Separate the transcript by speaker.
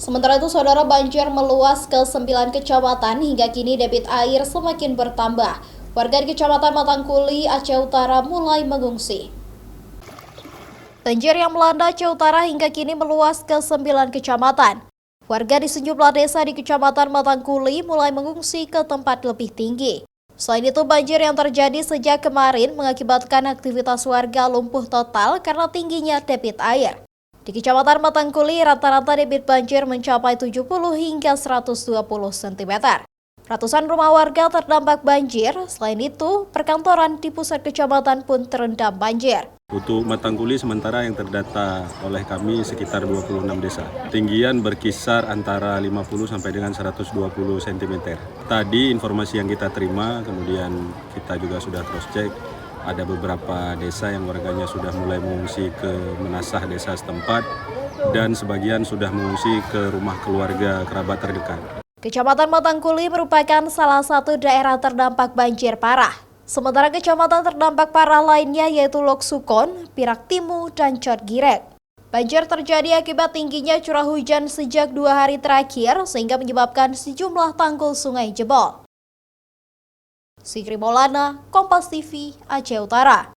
Speaker 1: Sementara itu, saudara, banjir meluas ke 9 kecamatan hingga kini debit air semakin bertambah. Warga di Kecamatan Matangkuli, Aceh Utara mulai mengungsi. Banjir yang melanda Aceh Utara hingga kini meluas ke 9 kecamatan. Warga di sejumlah desa di Kecamatan Matangkuli mulai mengungsi ke tempat lebih tinggi. Selain itu, banjir yang terjadi sejak kemarin mengakibatkan aktivitas warga lumpuh total karena tingginya debit air. Di Kecamatan Matangkuli, rata-rata debit banjir mencapai 70 hingga 120 cm. Ratusan rumah warga terdampak banjir. Selain itu, perkantoran di pusat kecamatan pun terendam banjir.
Speaker 2: Untuk Matangkuli sementara yang terdata oleh kami sekitar 26 desa. Tinggian berkisar antara 50 sampai dengan 120 cm. Tadi informasi yang kita terima, kemudian kita juga sudah cross check, ada beberapa desa yang warganya sudah mulai mengungsi ke menasah desa setempat dan sebagian sudah mengungsi ke rumah keluarga kerabat terdekat.
Speaker 1: Kecamatan Matangkuli merupakan salah satu daerah terdampak banjir parah. Sementara kecamatan terdampak parah lainnya yaitu Lok Sukon, Pirak Timu, dan Cot Girek. Banjir terjadi akibat tingginya curah hujan sejak 2 hari terakhir sehingga menyebabkan sejumlah tanggul sungai jebol. Sigri Maulana, Kompas TV, Aceh Utara.